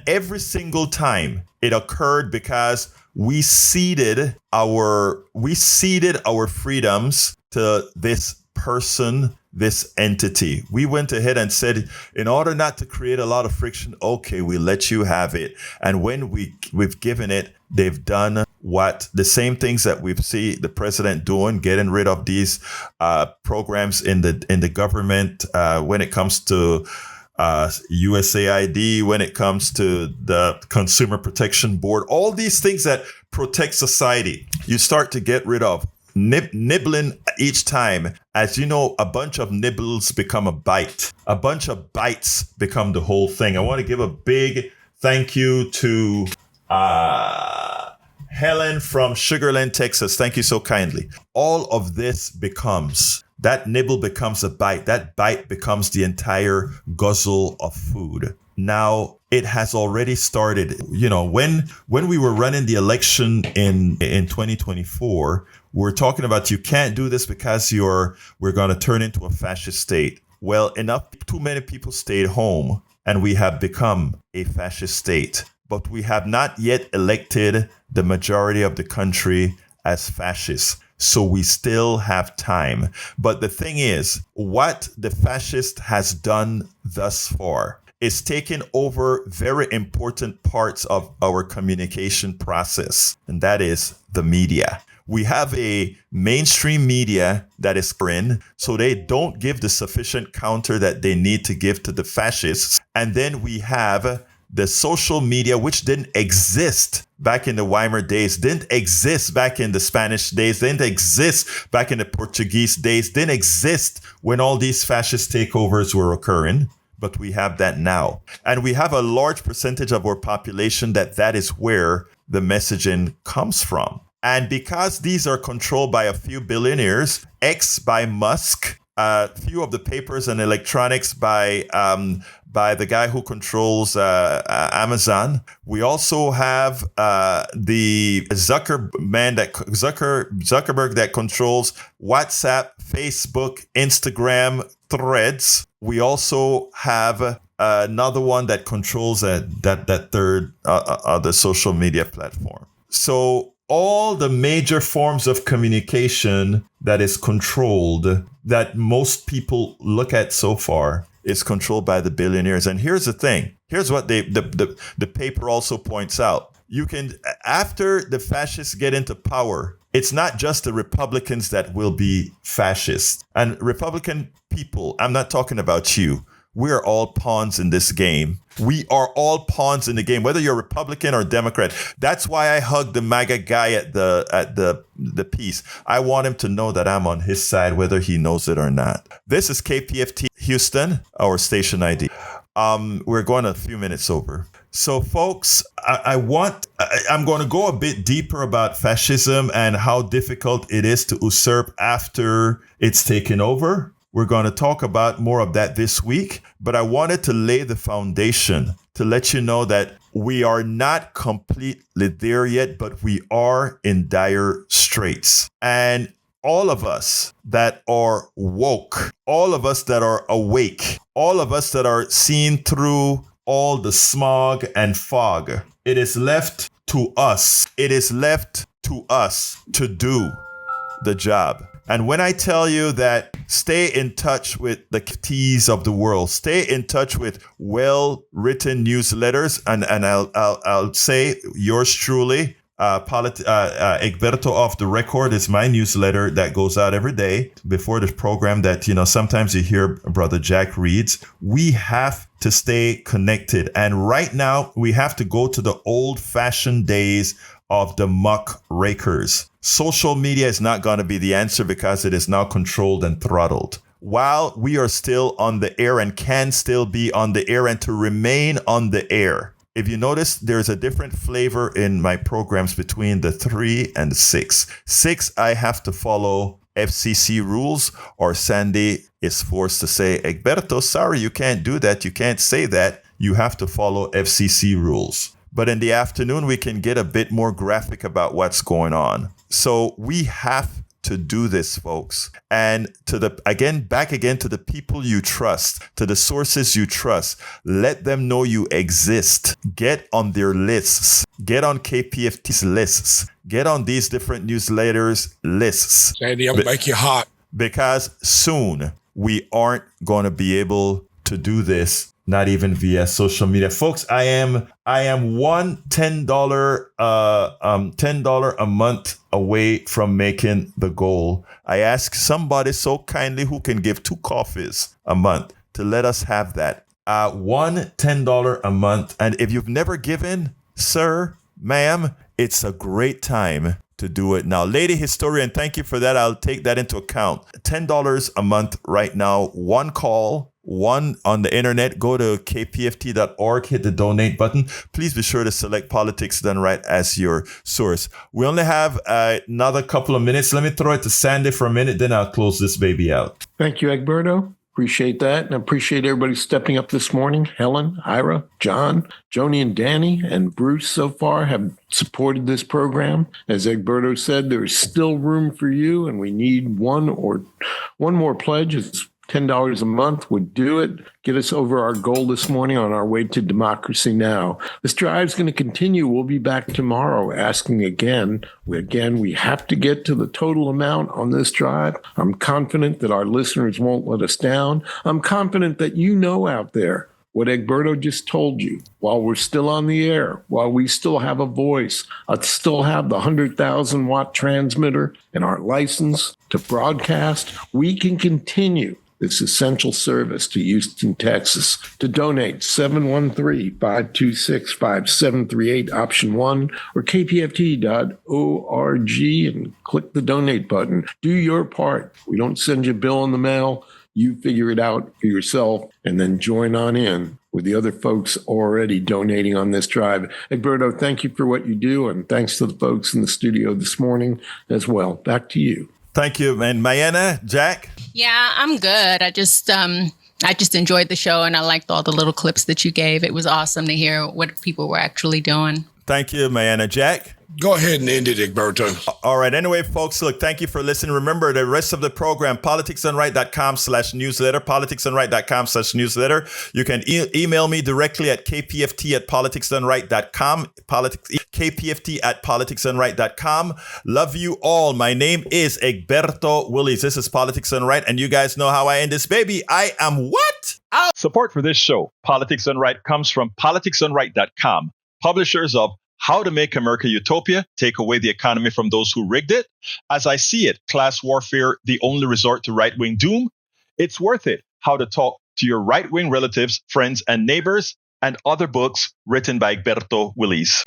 every single time it occurred because we ceded our freedoms to this person, this entity. We went ahead and said, in order not to create a lot of friction, okay, we let you have it. And when we've given it, they've done the same things that we've seen the president doing, getting rid of these programs in the government when it comes to USAID, when it comes to the Consumer Protection Board, all these things that protect society, you start to get rid of. Nibbling each time. As you know, a bunch of nibbles become a bite. A bunch of bites become the whole thing. I want to give a big thank you to Helen from Sugarland, Texas. Thank you so kindly. All of this becomes, that nibble becomes a bite. That bite becomes the entire guzzle of food. Now, it has already started. You know, when we were running the election in 2024, we're talking about you can't do this because we're going to turn into a fascist state. Well, too many people stayed home and we have become a fascist state. But we have not yet elected the majority of the country as fascists. So we still have time. But the thing is, what the fascist has done thus far is taken over very important parts of our communication process, and that is the media. We have a mainstream media that is in, so they don't give the sufficient counter that they need to give to the fascists. And then we have the social media, which didn't exist back in the Weimar days, didn't exist back in the Spanish days, didn't exist back in the Portuguese days, didn't exist when all these fascist takeovers were occurring. But we have that now. And we have a large percentage of our population that is where the messaging comes from. And because these are controlled by a few billionaires, X by Musk, a few of the papers and electronics by the guy who controls Amazon. We also have the Zuckerberg that controls WhatsApp, Facebook, Instagram, Threads. We also have another one that controls that third the social media platform. So all the major forms of communication that is controlled, that most people look at so far, is controlled by the billionaires. And here's the thing. Here's what the paper also points out. You can, after the fascists get into power, it's not just the Republicans that will be fascists. And Republican people, I'm not talking about you. We are all pawns in this game. We are all pawns in the game, whether you're Republican or Democrat. That's why I hugged the MAGA guy at the piece. I want him to know that I'm on his side, whether he knows it or not. This is KPFT Houston, our station ID. We're going a few minutes over. So, folks, I'm going to go a bit deeper about fascism and how difficult it is to usurp after it's taken over. We're going to talk about more of that this week, but I wanted to lay the foundation to let you know that we are not completely there yet, but we are in dire straits. And all of us that are woke, all of us that are awake, all of us that are seeing through all the smog and fog, it is left to us. It is left to us to do the job. And when I tell you that stay in touch with the T's of the world, stay in touch with well-written newsletters, and I'll say yours truly, Egberto Off the Record is my newsletter that goes out every day before the program that, sometimes you hear Brother Jack reads. We have to stay connected. And right now we have to go to the old-fashioned days of the muck rakers. Social media is not going to be the answer because it is now controlled and throttled. While we are still on the air and can still be on the air and to remain on the air, if you notice, there's a different flavor in my programs between the 3 and the 6. 6, I have to follow FCC rules, or Sandy is forced to say, Egberto, sorry, you can't do that. You can't say that. You have to follow FCC rules. But in the afternoon, we can get a bit more graphic about what's going on. So we have to do this, folks. And back again to the people you trust, to the sources you trust. Let them know you exist. Get on their lists. Get on KPFT's lists. Get on these different newsletters lists. Sandy, I'll make you hot. Because soon we aren't going to be able to do this. Not even via social media, folks. I am $10 a month away from making the goal. I ask somebody so kindly who can give 2 coffees a month to let us have that. $10 a month. And if you've never given, sir, ma'am, it's a great time to do it now. Lady Historian, thank you for that. I'll take that into account. $10 a month right now. 1 call. 1 on the internet. Go to kpft.org, hit the donate button. Please be sure to select Politics Done Right as your source. We only have another couple of minutes. Let me throw it to Sandy for a minute, then I'll close this baby out. Thank you, Egberto. Appreciate that. And I appreciate everybody stepping up this morning. Helen, Ira, John, Joni, and Danny, and Bruce so far have supported this program. As Egberto said, there is still room for you, and we need one more pledge. It's $10 a month would do it. Get us over our goal this morning on our way to Democracy Now! This drive is going to continue. We'll be back tomorrow asking again. We have to get to the total amount on this drive. I'm confident that our listeners won't let us down. I'm confident that you know out there what Egberto just told you. While we're still on the air, while we still have a voice, I still have the 100,000 watt transmitter and our license to broadcast, we can continue this essential service to Houston, Texas. To donate, 713-526-5738, option 1, or kpft.org, and click the donate button. Do your part. We don't send you a bill in the mail. You figure it out for yourself, and then join on in with the other folks already donating on this drive. Egberto, thank you for what you do, and thanks to the folks in the studio this morning as well. Back to you. Thank you. And Mayana, Jack? Yeah, I'm good. I just enjoyed the show, and I liked all the little clips that you gave. It was awesome to hear what people were actually doing. Thank you, Mayana. Jack? Go ahead and end it, Egberto. All right. Anyway, folks, look, thank you for listening. Remember the rest of the program, politicsdoneright.com/newsletter, politicsdoneright.com/newsletter. You can email me directly at kpft@politicsdoneright.com, kpft@politicsdoneright.com. Love you all. My name is Egberto Willies. This is Politics Done Right, and you guys know how I end this baby. I am what? Support for this show, Politics Done Right, comes from politicsdoneright.com, publishers of How to Make America Utopia, Take Away the Economy from Those Who Rigged It. As I See It, Class Warfare, The Only Resort to Right-Wing Doom. It's Worth It, How to Talk to Your Right-Wing Relatives, Friends, and Neighbors, and other books written by Egberto Willies.